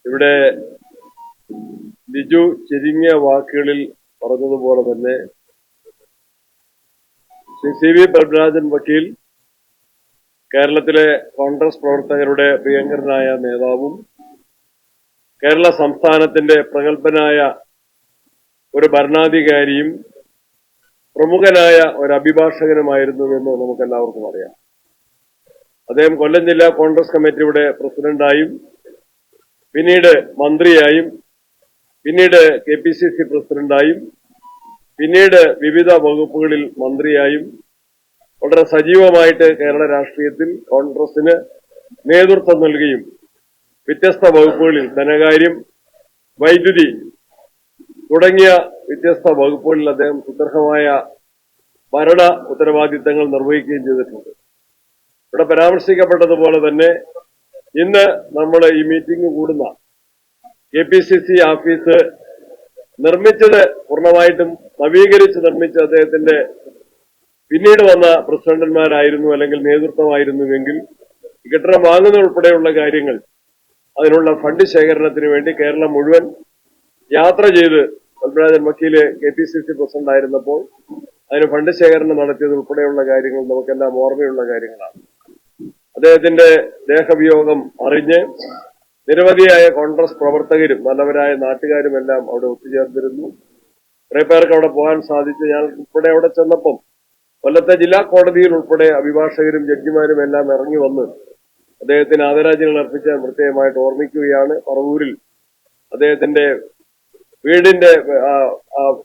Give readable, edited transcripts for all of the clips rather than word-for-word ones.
ഇവിടെ ലിജു ചുരുങ്ങിയ വാക്കുകളിൽ പറഞ്ഞതുപോലെ തന്നെ സി വി പത്മനാഭൻ വക്കീൽ കേരളത്തിലെ കോൺഗ്രസ് പ്രവർത്തകരുടെ പ്രിയങ്കരനായ നേതാവും കേരള സംസ്ഥാനത്തിന്റെ പ്രഗത്ഭനായ ഒരു ഭരണാധികാരിയും പ്രമുഖനായ ഒരു അഭിഭാഷകനുമായിരുന്നുവെന്ന് നമുക്കെല്ലാവർക്കും അറിയാം. അദ്ദേഹം കൊല്ലം ജില്ലാ കോൺഗ്രസ് കമ്മിറ്റിയുടെ പ്രസിഡന്റായും പിന്നീട് മന്ത്രിയായും പിന്നീട് KPCC പ്രസിഡന്റായും പിന്നീട് വിവിധ വകുപ്പുകളിൽ മന്ത്രിയായും വളരെ സജീവമായിട്ട് കേരള രാഷ്ട്രീയത്തിൽ കോൺഗ്രസിന് നേതൃത്വം നൽകുകയും വ്യത്യസ്ത വകുപ്പുകളിൽ ധനകാര്യം, വൈദ്യുതി തുടങ്ങിയ വ്യത്യസ്ത വകുപ്പുകളിൽ അദ്ദേഹം സുദീർഘമായ ഭരണ ഉത്തരവാദിത്തങ്ങൾ നിർവഹിക്കുകയും ചെയ്തിട്ടുണ്ട്. ഇവിടെ പരാമർശിക്കപ്പെട്ടതുപോലെ തന്നെ ഇന്ന് നമ്മൾ ഈ മീറ്റിംഗ് കൂടുന്ന KPCC ഓഫീസ് നിർമ്മിച്ചത് പൂർണ്ണമായിട്ടും നവീകരിച്ച് നിർമ്മിച്ച അദ്ദേഹത്തിന്റെ പിന്നീട് വന്ന പ്രസിഡന്റുമാരായിരുന്നു അല്ലെങ്കിൽ നേതൃത്വമായിരുന്നുവെങ്കിൽ കെട്ടിടം വാങ്ങുന്ന ഉൾപ്പെടെയുള്ള കാര്യങ്ങൾ അതിനുള്ള ഫണ്ട് ശേഖരണത്തിന് വേണ്ടി കേരളം മുഴുവൻ യാത്ര ചെയ്ത് പത്മനാഭൻ വക്കീല് KPCC പ്രസിഡന്റ് ആയിരുന്നപ്പോൾ അതിന് ഫണ്ട് ശേഖരണം നടത്തിയത് ഉൾപ്പെടെയുള്ള കാര്യങ്ങൾ നമുക്കെല്ലാം ഓർമ്മയുള്ള കാര്യങ്ങളാണ്. അദ്ദേഹത്തിന്റെ ദേഹവിയോഗം അറിഞ്ഞ് നിരവധിയായ കോൺഗ്രസ് പ്രവർത്തകരും നല്ലവരായ നാട്ടുകാരുമെല്ലാം അവിടെ ഒത്തുചേർന്നിരുന്നു. കുറെ പേർക്ക് അവിടെ പോകാൻ സാധിച്ചു. ഞാൻ ഉൾപ്പെടെ അവിടെ ചെന്നപ്പം കൊല്ലത്തെ ജില്ലാ കോടതിയിൽ ഉൾപ്പെടെ അഭിഭാഷകരും ജഡ്ജിമാരും എല്ലാം ഇറങ്ങി വന്ന് അദ്ദേഹത്തിന് ആദരാഞ്ജലികൾ അർപ്പിക്കാൻ പ്രത്യേകമായിട്ട് ഓർമ്മിക്കുകയാണ്. പറവൂരിൽ അദ്ദേഹത്തിന്റെ വീടിന്റെ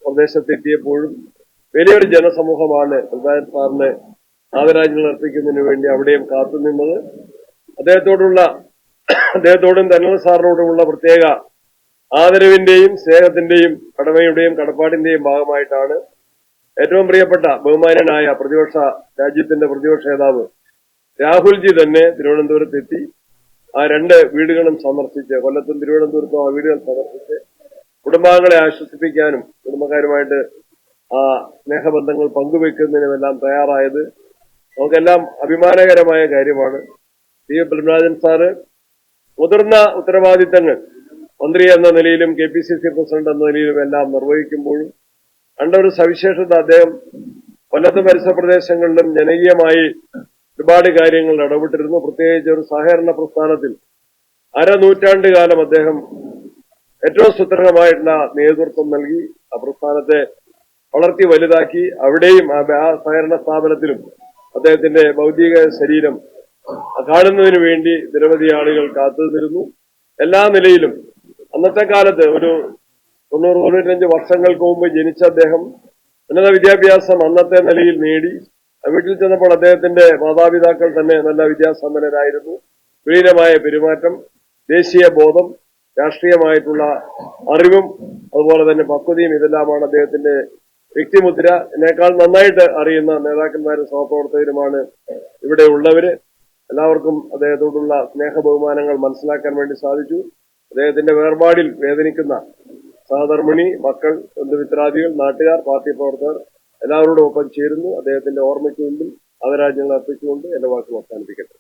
പ്രദേശത്തെത്തിയപ്പോഴും വലിയൊരു ജനസമൂഹമാണ് പത്മനാഭൻ സാറിന് ആദരാഞ്ജലികൾ അർപ്പിക്കുന്നതിന് വേണ്ടി അവിടെയും കാത്തുനിന്നത്. അദ്ദേഹത്തോടും തന്നെ സാറിനോടുമുള്ള പ്രത്യേക ആദരവിന്റെയും സ്നേഹത്തിന്റെയും കടമയുടെയും കടപ്പാടിന്റെയും ഭാഗമായിട്ടാണ് ഏറ്റവും പ്രിയപ്പെട്ട ബഹുമാന്യനായ രാജ്യത്തിന്റെ പ്രതിപക്ഷ നേതാവ് രാഹുൽജി തന്നെ തിരുവനന്തപുരത്തെത്തി ആ രണ്ട് വീടുകളും സന്ദർശിച്ച്, കൊല്ലത്തും തിരുവനന്തപുരത്തും ആ വീടുകൾ സന്ദർശിച്ച് കുടുംബാംഗങ്ങളെ ആശ്വസിപ്പിക്കാനും കുടുംബക്കാരുമായിട്ട് ആ സ്നേഹബന്ധങ്ങൾ പങ്കുവെക്കുന്നതിനുമെല്ലാം തയ്യാറായത് നമുക്കെല്ലാം അഭിമാനകരമായ കാര്യമാണ്. വി പത്മനാഭൻ സാറ് മുതിർന്ന ഉത്തരവാദിത്തങ്ങൾ മന്ത്രി എന്ന നിലയിലും KPCC പ്രസിഡന്റ് എന്ന നിലയിലും എല്ലാം നിർവഹിക്കുമ്പോഴും കണ്ട ഒരു സവിശേഷത, അദ്ദേഹം കൊല്ലത്ത് പരിസര പ്രദേശങ്ങളിലും ജനകീയമായി ഒരുപാട് കാര്യങ്ങൾ ഇടപെട്ടിരുന്നു. പ്രത്യേകിച്ച് ഒരു സഹകരണ പ്രസ്ഥാനത്തിൽ അരനൂറ്റാണ്ട് കാലം അദ്ദേഹം ഏറ്റവും സുദൃഢമായിട്ടുള്ള നേതൃത്വം നൽകി ആ പ്രസ്ഥാനത്തെ വളർത്തി വലുതാക്കി. അവിടെയും ആ സഹകരണ സ്ഥാപനത്തിലും അദ്ദേഹത്തിന്റെ ഭൗതിക ശരീരം കാണുന്നതിന് വേണ്ടി നിരവധി ആളുകൾ കാത്തുനിന്നിരുന്നു. എല്ലാ നിലയിലും അന്നത്തെ കാലത്ത് ഒരു 90-95 വർഷങ്ങൾക്ക് മുമ്പ് ജനിച്ച അദ്ദേഹം ഉന്നത വിദ്യാഭ്യാസം അന്നത്തെ നിലയിൽ നേടി. വീട്ടിൽ ചെന്നപ്പോൾ അദ്ദേഹത്തിന്റെ മാതാപിതാക്കൾ തന്നെ നല്ല വിദ്യാസമ്പന്നരായിരുന്നു. വിപുലമായ പെരുമാറ്റം, ദേശീയ ബോധം, രാഷ്ട്രീയമായിട്ടുള്ള അറിവും അതുപോലെ തന്നെ പക്വതയും ഇതെല്ലാമാണ് അദ്ദേഹത്തിന്റെ വ്യക്തിമുദ്ര. എന്നേക്കാൾ നന്നായിട്ട് അറിയുന്ന നേതാക്കന്മാരും സഹപ്രവർത്തകരുമാണ് ഇവിടെ ഉള്ളവര്. എല്ലാവർക്കും അദ്ദേഹത്തോടുള്ള സ്നേഹ ബഹുമാനങ്ങൾ മനസ്സിലാക്കാൻ വേണ്ടി സാധിച്ചു. അദ്ദേഹത്തിന്റെ വേർപാടിൽ വേദനിക്കുന്ന സഹധർമ്മിണി, മക്കൾ, ബന്ധുമിത്രാദികൾ, നാട്ടുകാർ, പാർട്ടി പ്രവർത്തകർ എല്ലാവരോടും ഒപ്പം ചേരുന്നു. അദ്ദേഹത്തിന്റെ ഓർമ്മയ്ക്ക് മുമ്പിൽ ആദരാഞ്ജലികൾ അർപ്പിച്ചുകൊണ്ട് എന്റെ വാക്കുകൾ അവസാനിപ്പിക്കട്ടെ.